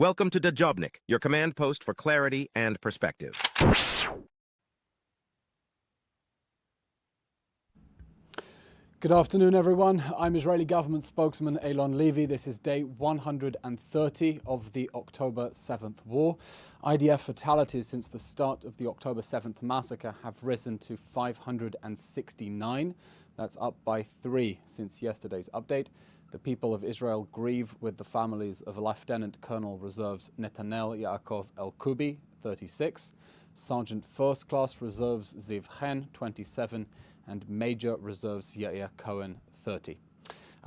Welcome to Djobnik, your command post for clarity and perspective. Good afternoon, everyone. I'm Israeli Government Spokesman Eylon Levy. This is day 130 of the October 7th war. IDF fatalities since the start of the October 7th massacre have risen to 569. That's up by 3 since yesterday's update. The people of Israel grieve with the families of Lieutenant Colonel Reserves Netanel Yaakov El-Kubi, 36, Sergeant First Class Reserves Ziv Chen, 27, and Major Reserves Yair Cohen, 30.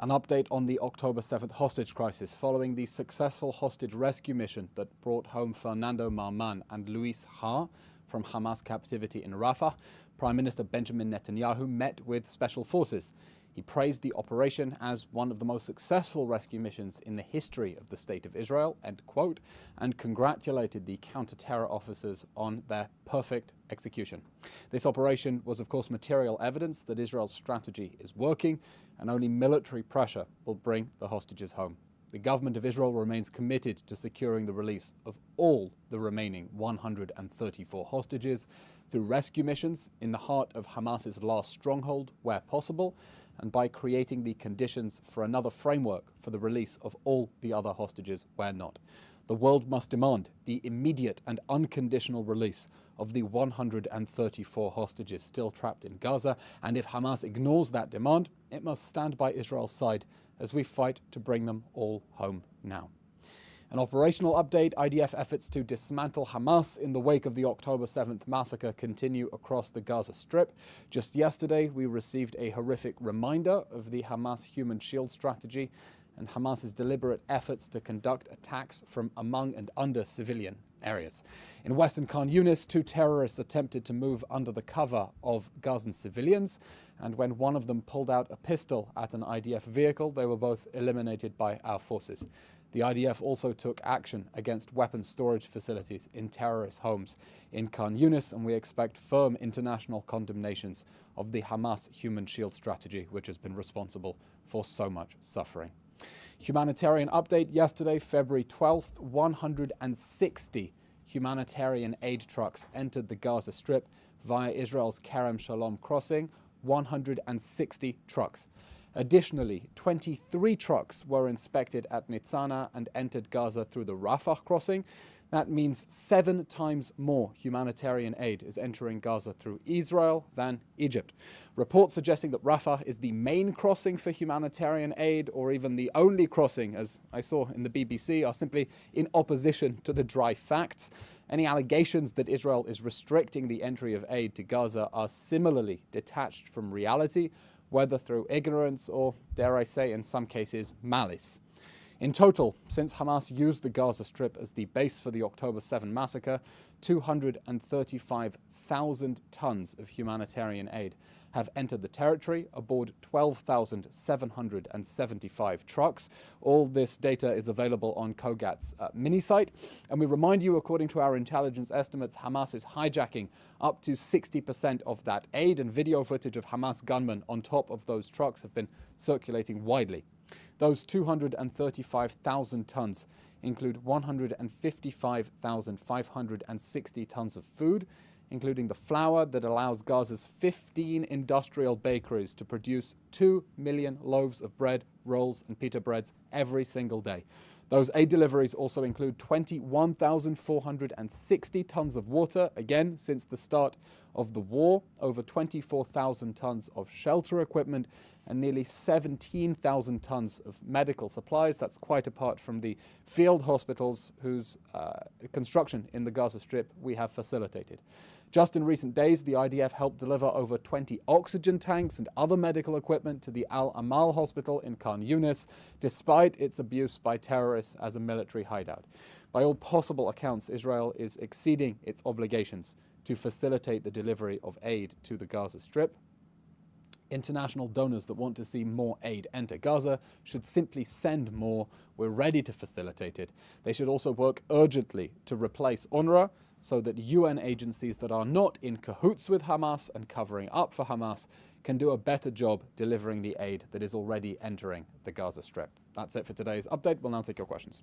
An update on the October 7th hostage crisis following the successful hostage rescue mission that brought home Fernando Marman and Luis Ha from Hamas captivity in Rafah. Prime Minister Benjamin Netanyahu met with special forces. He praised the operation as one of the most successful rescue missions in the history of the State of Israel, end quote, and congratulated the counter-terror officers on their perfect execution. This operation was, of course, material evidence that Israel's strategy is working, and only military pressure will bring the hostages home. The government of Israel remains committed to securing the release of all the remaining 134 hostages through rescue missions in the heart of Hamas's last stronghold where possible, and by creating the conditions for another framework for the release of all the other hostages where not. The world must demand the immediate and unconditional release of the 134 hostages still trapped in Gaza, and if Hamas ignores that demand, it must stand by Israel's side as we fight to bring them all home now. An operational update: IDF efforts to dismantle Hamas in the wake of the October 7th massacre continue across the Gaza Strip. Just yesterday, we received a horrific reminder of the Hamas human shield strategy and Hamas's deliberate efforts to conduct attacks from among and under civilian areas. In western Khan Yunis, 2 terrorists attempted to move under the cover of Gazan civilians, and when one of them pulled out a pistol at an IDF vehicle, they were both eliminated by our forces. The IDF also took action against weapons storage facilities in terrorist homes in Khan Yunis, and we expect firm international condemnations of the Hamas human shield strategy, which has been responsible for so much suffering. Humanitarian update: yesterday, February 12th, 160 humanitarian aid trucks entered the Gaza Strip via Israel's Kerem Shalom crossing. 160 trucks. Additionally, 23 trucks were inspected at Nitzana and entered Gaza through the Rafah crossing. That means 7 times more humanitarian aid is entering Gaza through Israel than Egypt. Reports suggesting that Rafah is the main crossing for humanitarian aid, or even the only crossing, as I saw in the BBC, are simply in opposition to the dry facts. Any allegations that Israel is restricting the entry of aid to Gaza are similarly detached from reality, whether through ignorance or, dare I say, in some cases, malice. In total, since Hamas used the Gaza Strip as the base for the October 7 massacre, 235,000 tons of humanitarian aid have entered the territory aboard 12,775 trucks. All this data is available on Kogat's mini site. And we remind you, according to our intelligence estimates, Hamas is hijacking up to 60% of that aid, and video footage of Hamas gunmen on top of those trucks have been circulating widely. Those 235,000 tons include 155,560 tons of food, including the flour that allows Gaza's 15 industrial bakeries to produce 2 million loaves of bread, rolls and pita breads every single day. Those aid deliveries also include 21,460 tons of water, again since the start of the war, over 24,000 tons of shelter equipment, and nearly 17,000 tons of medical supplies. That's quite apart from the field hospitals whose construction in the Gaza Strip we have facilitated. Just in recent days, the IDF helped deliver over 20 oxygen tanks and other medical equipment to the Al Amal hospital in Khan Yunis, despite its abuse by terrorists as a military hideout. By all possible accounts, Israel is exceeding its obligations to facilitate the delivery of aid to the Gaza Strip. International donors that want to see more aid enter Gaza should simply send more. We're ready to facilitate it. They should also work urgently to replace UNRWA so that UN agencies that are not in cahoots with Hamas and covering up for Hamas can do a better job delivering the aid that is already entering the Gaza Strip. That's it for today's update. We'll now take your questions.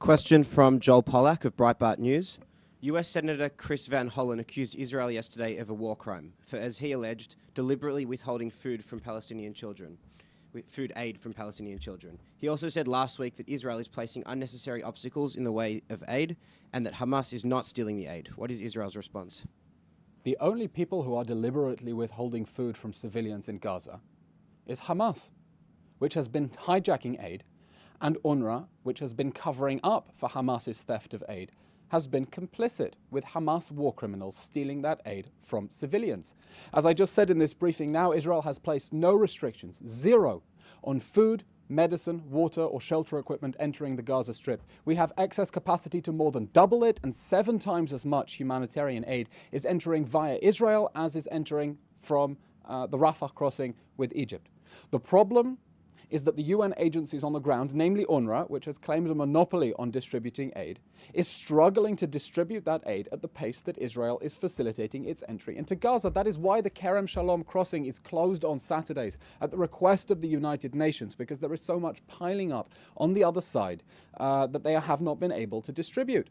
Question from Joel Pollack of Breitbart News. US Senator Chris Van Hollen accused Israel yesterday of a war crime for, as he alleged, deliberately withholding food from Palestinian children. Food aid from Palestinian children. He also said last week that Israel is placing unnecessary obstacles in the way of aid and that Hamas is not stealing the aid. What is Israel's response? The only people who are deliberately withholding food from civilians in Gaza is Hamas, which has been hijacking aid, and UNRWA, which has been covering up for Hamas's theft of aid, has been complicit with Hamas war criminals stealing that aid from civilians. As I just said in this briefing now, Israel has placed no restrictions, zero, on food, medicine, water or shelter equipment entering the Gaza Strip. We have excess capacity to more than double it, and 7 times as much humanitarian aid is entering via Israel as is entering from the Rafah crossing with Egypt. The problem is that the UN agencies on the ground, namely UNRWA, which has claimed a monopoly on distributing aid, is struggling to distribute that aid at the pace that Israel is facilitating its entry into Gaza. That is why the Kerem Shalom crossing is closed on Saturdays at the request of the United Nations, because there is so much piling up on the other side that they have not been able to distribute.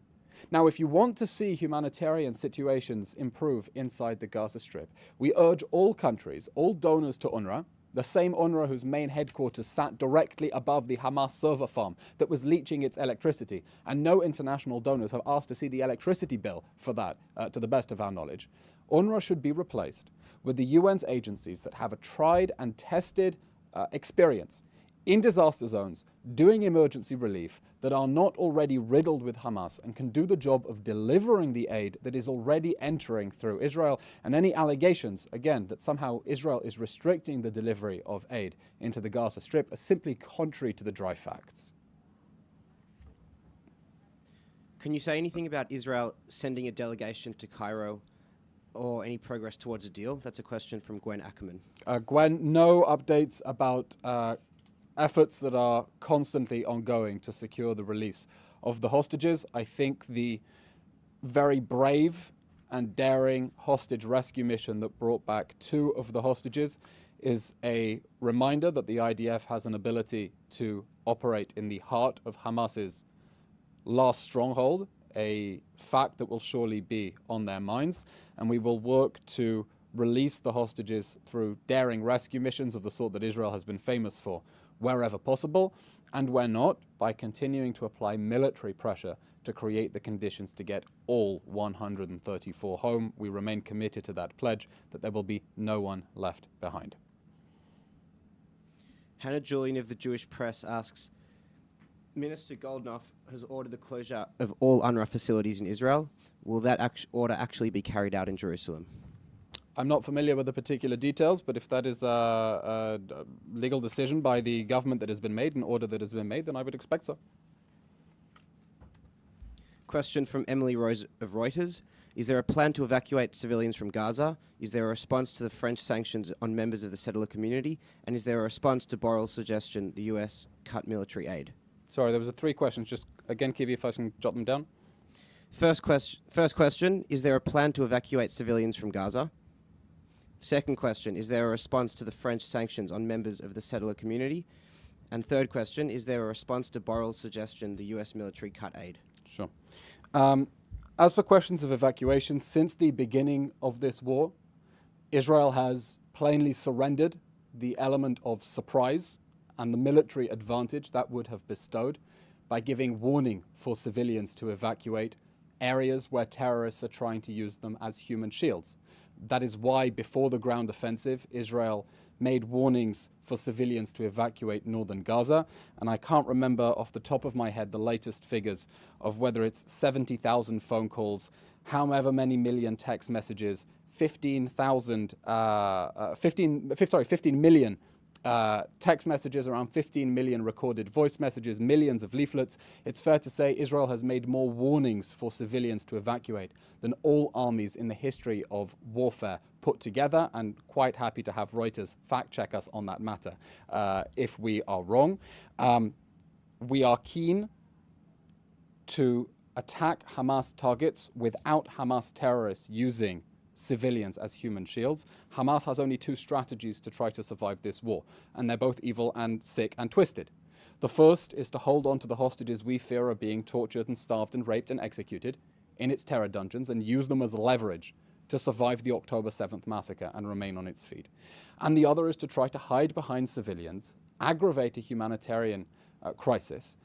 Now, if you want to see humanitarian situations improve inside the Gaza Strip, we urge all countries, all donors to UNRWA, the same UNRWA whose main headquarters sat directly above the Hamas server farm that was leaching its electricity, and no international donors have asked to see the electricity bill for that, to the best of our knowledge. UNRWA should be replaced with the UN's agencies that have a tried and tested experience in disaster zones, doing emergency relief, that are not already riddled with Hamas and can do the job of delivering the aid that is already entering through Israel. And any allegations, again, that somehow Israel is restricting the delivery of aid into the Gaza Strip are simply contrary to the dry facts. Can you say anything about Israel sending a delegation to Cairo or any progress towards a deal? That's a question from Gwen Ackerman. Gwen, no updates about efforts that are constantly ongoing to secure the release of the hostages. I think the very brave and daring hostage rescue mission that brought back 2 of the hostages is a reminder that the IDF has an ability to operate in the heart of Hamas's last stronghold, a fact that will surely be on their minds, and we will work to release the hostages through daring rescue missions of the sort that Israel has been famous for, wherever possible, and where not, by continuing to apply military pressure to create the conditions to get all 134 home. We remain committed to that pledge that there will be no one left behind. Hannah Julian of the Jewish Press asks, Minister Goldknof has ordered the closure of all UNRWA facilities in Israel. Will that order actually be carried out in Jerusalem? I'm not familiar with the particular details, but if that is a legal decision by the government that has been made, an order that has been made, then I would expect so. Question from Emily Rose of Reuters. Is there a plan to evacuate civilians from Gaza? Is there a response to the French sanctions on members of the settler community? And is there a response to Borrell's suggestion the US cut military aid? Sorry, there was 3 questions. Just again, Kiwi, if I can jot them down. First question, is there a plan to evacuate civilians from Gaza? Second question, is there a response to the French sanctions on members of the settler community? And third question, is there a response to Borrell's suggestion the US military cut aid? Sure. As for questions of evacuation, since the beginning of this war, Israel has plainly surrendered the element of surprise and the military advantage that would have bestowed by giving warning for civilians to evacuate areas where terrorists are trying to use them as human shields. That is why, before the ground offensive, Israel made warnings for civilians to evacuate northern Gaza. And I can't remember off the top of my head the latest figures of whether it's 70,000 phone calls, however many million text messages, 15 million text messages, around 15 million recorded voice messages, millions of leaflets. It's fair to say Israel has made more warnings for civilians to evacuate than all armies in the history of warfare put together, and quite happy to have Reuters fact check us on that matter if we are wrong. We are keen to attack Hamas targets without Hamas terrorists using civilians as human shields. Hamas has only 2 strategies to try to survive this war, and they're both evil and sick and twisted. The first is to hold on to the hostages we fear are being tortured and starved and raped and executed in its terror dungeons and use them as leverage to survive the October 7th massacre and remain on its feet. And the other is to try to hide behind civilians, aggravate a humanitarian crisis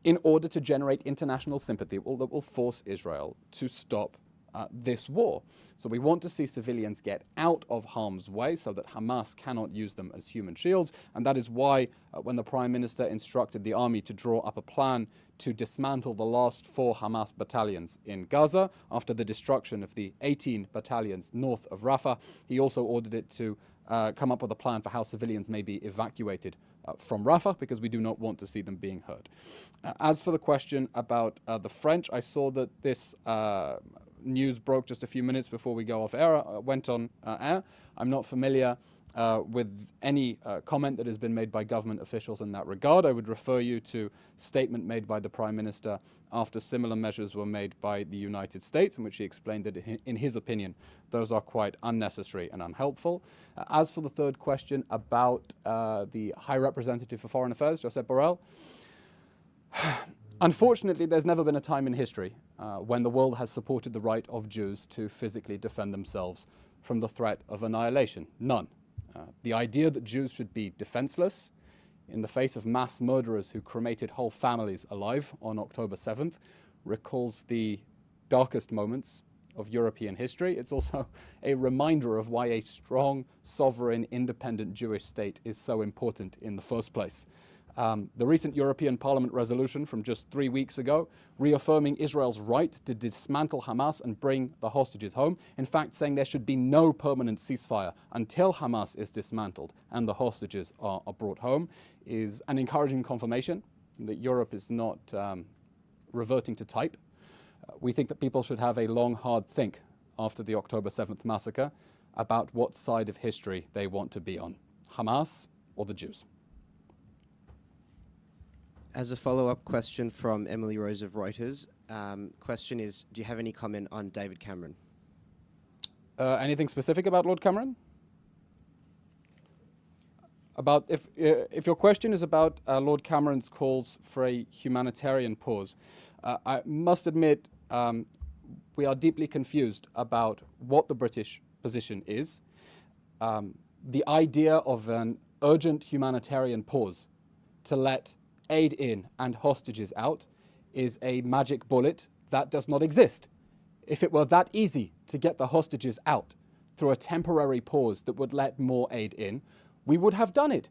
in order to generate international sympathy that will force Israel to stop this war. So we want to see civilians get out of harm's way so that Hamas cannot use them as human shields. And that is why when the Prime Minister instructed the army to draw up a plan to dismantle the last 4 Hamas battalions in Gaza after the destruction of the 18 battalions north of Rafah, he also ordered it to come up with a plan for how civilians may be evacuated from Rafah, because we do not want to see them being hurt. As for the question about the French, I saw that this news broke just a few minutes before we go off air, went on air. I'm not familiar with any comment that has been made by government officials in that regard. I would refer you to a statement made by the Prime Minister after similar measures were made by the United States, in which he explained that in his opinion those are quite unnecessary and unhelpful. As for the third question about the High Representative for Foreign Affairs, Josep Borrell, unfortunately, there's never been a time in history when the world has supported the right of Jews to physically defend themselves from the threat of annihilation. None. The idea that Jews should be defenseless in the face of mass murderers who cremated whole families alive on October 7th recalls the darkest moments of European history. It's also a reminder of why a strong, sovereign, independent Jewish state is so important in the first place. The recent European Parliament resolution from just 3 weeks ago, reaffirming Israel's right to dismantle Hamas and bring the hostages home, in fact saying there should be no permanent ceasefire until Hamas is dismantled and the hostages are brought home, is an encouraging confirmation that Europe is not reverting to type. We think that people should have a long, hard think after the October 7th massacre about what side of history they want to be on, Hamas or the Jews. As a follow-up question from Emily Rose of Reuters, question is, do you have any comment on David Cameron? Anything specific about Lord Cameron? About if your question is about Lord Cameron's calls for a humanitarian pause, I must admit we are deeply confused about what the British position is. The idea of an urgent humanitarian pause to let aid in and hostages out is a magic bullet that does not exist. If it were that easy to get the hostages out through a temporary pause that would let more aid in, we would have done it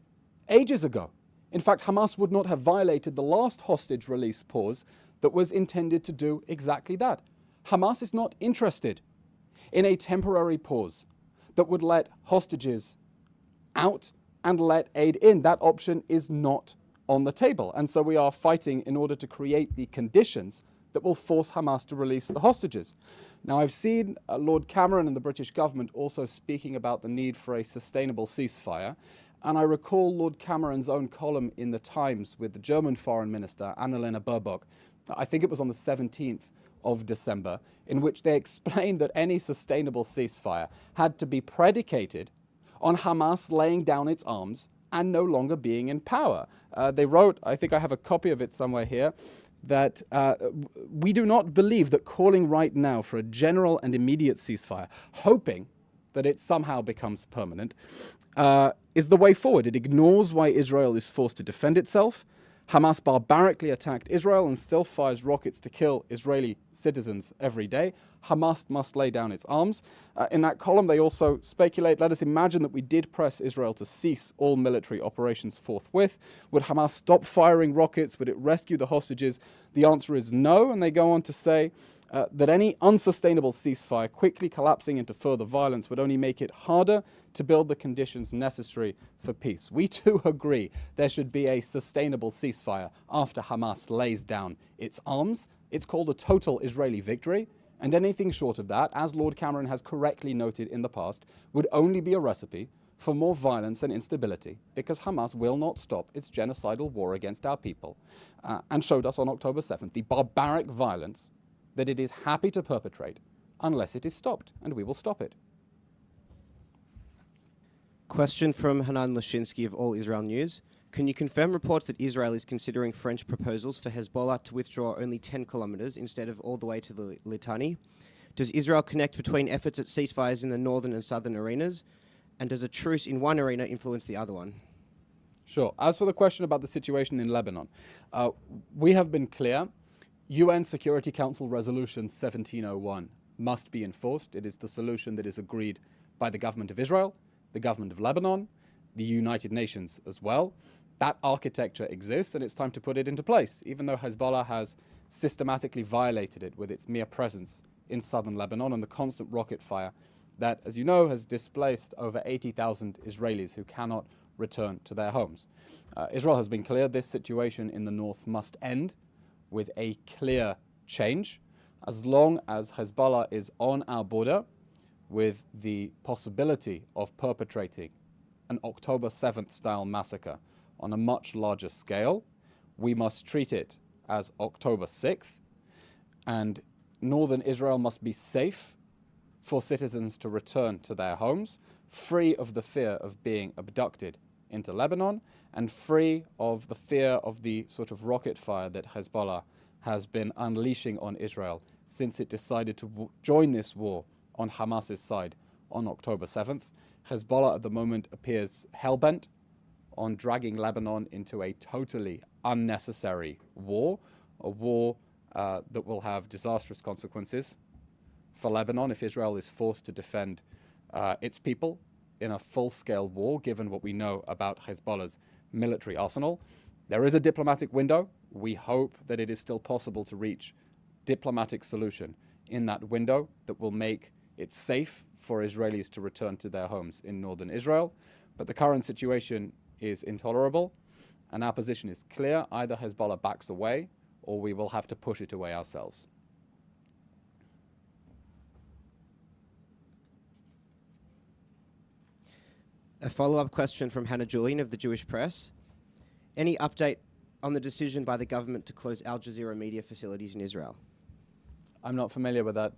ages ago. In fact, Hamas would not have violated the last hostage release pause that was intended to do exactly that. Hamas is not interested in a temporary pause that would let hostages out and let aid in. That option is not on the table. And so we are fighting in order to create the conditions that will force Hamas to release the hostages. Now, I've seen Lord Cameron and the British government also speaking about the need for a sustainable ceasefire. And I recall Lord Cameron's own column in The Times with the German Foreign Minister, Annalena Baerbock, I think it was on the 17th of December, in which they explained that any sustainable ceasefire had to be predicated on Hamas laying down its arms and no longer being in power. They wrote, I think I have a copy of it somewhere here, that we do not believe that calling right now for a general and immediate ceasefire, hoping that it somehow becomes permanent, is the way forward. It ignores why Israel is forced to defend itself. Hamas barbarically attacked Israel and still fires rockets to kill Israeli citizens every day. Hamas must lay down its arms. In that column, they also speculate, let us imagine that we did press Israel to cease all military operations forthwith. Would Hamas stop firing rockets? Would it rescue the hostages? The answer is no. And they go on to say that any unsustainable ceasefire quickly collapsing into further violence would only make it harder to build the conditions necessary for peace. We too agree there should be a sustainable ceasefire after Hamas lays down its arms. It's called a total Israeli victory, and anything short of that, as Lord Cameron has correctly noted in the past, would only be a recipe for more violence and instability, because Hamas will not stop its genocidal war against our people, and showed us on October 7th the barbaric violence that it is happy to perpetrate unless it is stopped, and we will stop it. Question from Hanan Lashinsky of All Israel News. Can you confirm reports that Israel is considering French proposals for Hezbollah to withdraw only 10 kilometres instead of all the way to the Litani? Does Israel connect between efforts at ceasefires in the northern and southern arenas? And does a truce in one arena influence the other one? Sure. As for the question about the situation in Lebanon, we have been clear. UN Security Council Resolution 1701 must be enforced. It is the solution that is agreed by the government of Israel, the government of Lebanon, the United Nations as well. That architecture exists, and it's time to put it into place, even though Hezbollah has systematically violated it with its mere presence in southern Lebanon and the constant rocket fire that, as you know, has displaced over 80,000 Israelis who cannot return to their homes. Israel has been clear this situation in the north must end with a clear change. As long as Hezbollah is on our border with the possibility of perpetrating an October 7th style massacre on a much larger scale, we must treat it as October 6th, and northern Israel must be safe for citizens to return to their homes, free of the fear of being abducted into Lebanon, and free of the fear of the sort of rocket fire that Hezbollah has been unleashing on Israel since it decided to join this war on Hamas's side on October 7th. Hezbollah at the moment appears hell-bent on dragging Lebanon into a totally unnecessary war, a war that will have disastrous consequences for Lebanon if Israel is forced to defend its people in a full-scale war, given what we know about Hezbollah's military arsenal. There is a diplomatic window. We hope that it is still possible to reach diplomatic solution in that window that will make it safe for Israelis to return to their homes in northern Israel. But the current situation is intolerable, and our position is clear. Either Hezbollah backs away, or we will have to push it away ourselves. A follow-up question from Hannah Julian of the Jewish Press. Any update on the decision by the government to close Al Jazeera media facilities in Israel? I'm not familiar with that.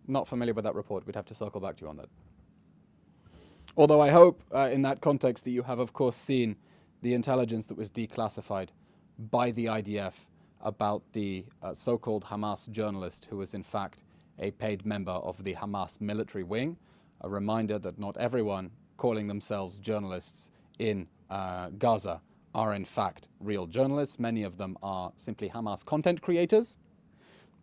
Not familiar with that report. We'd have to circle back to you on that. Although I hope, in that context, that you have, of course, seen the intelligence that was declassified by the IDF about the so-called Hamas journalist who was, in fact, a paid member of the Hamas military wing. A reminder that not everyone calling themselves journalists in Gaza are, in fact, real journalists. Many of them are simply Hamas content creators.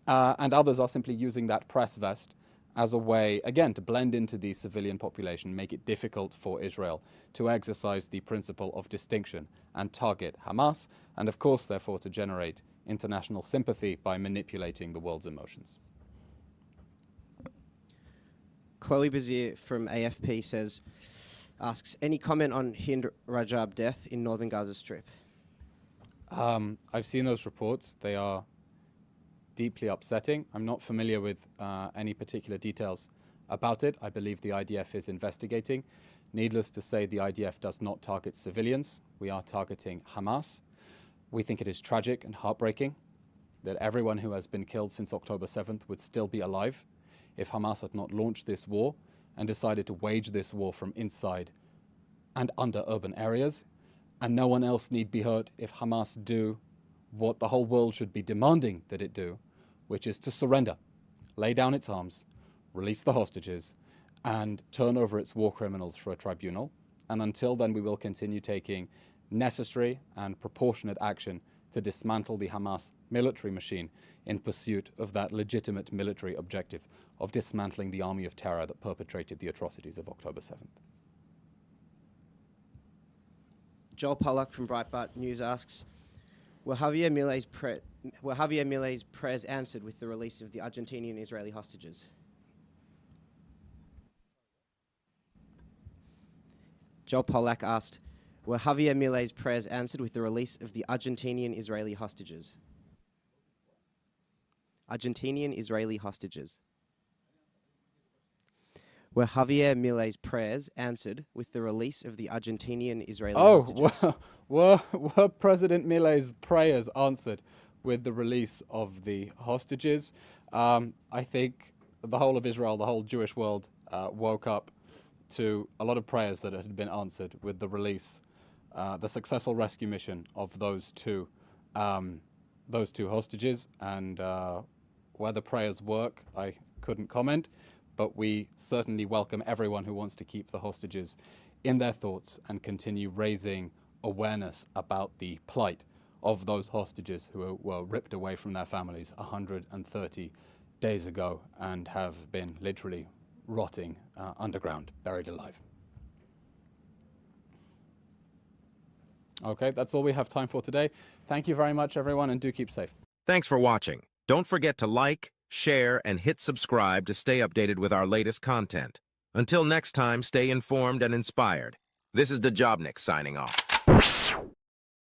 And others are simply using that press vest as a way, again, to blend into the civilian population, make it difficult for Israel to exercise the principle of distinction and target Hamas, and of course, therefore, to generate international sympathy by manipulating the world's emotions. Chloe Bazir from AFP asks, any comment on Hind Rajab death in northern Gaza Strip? I've seen those reports. They are deeply upsetting. I'm not familiar with any particular details about it. I believe the IDF is investigating. Needless to say, the IDF does not target civilians. We are targeting Hamas. We think it is tragic and heartbreaking that everyone who has been killed since October 7th would still be alive if Hamas had not launched this war and decided to wage this war from inside and under urban areas. And no one else need be hurt if Hamas do what the whole world should be demanding that it do, which is to surrender, lay down its arms, release the hostages, and turn over its war criminals for a tribunal. And until then, we will continue taking necessary and proportionate action to dismantle the Hamas military machine in pursuit of that legitimate military objective of dismantling the army of terror that perpetrated the atrocities of October 7th. Joel Pollack from Breitbart News asks, were Javier Milei's prayers answered with the release of the Argentinian and Israeli hostages? Joel Pollack asked, were Javier Milei's prayers answered with the release of the Argentinian Israeli hostages? Argentinian Israeli hostages. Were Javier Milei's prayers answered with the release of the Argentinian Israeli hostages? Were President Milei's prayers answered with the release of the hostages? I think the whole of Israel, the whole Jewish world, woke up to a lot of prayers that had been answered with the release the successful rescue mission of those two hostages. And whether prayers work, I couldn't comment, but we certainly welcome everyone who wants to keep the hostages in their thoughts and continue raising awareness about the plight of those hostages who were ripped away from their families 130 days ago and have been literally rotting underground, buried alive. Okay, that's all we have time for today. Thank you very much, everyone, and do keep safe. Thanks for watching. Don't forget to like, share, and hit subscribe to stay updated with our latest content. Until next time, stay informed and inspired. This is Dejobnik signing off.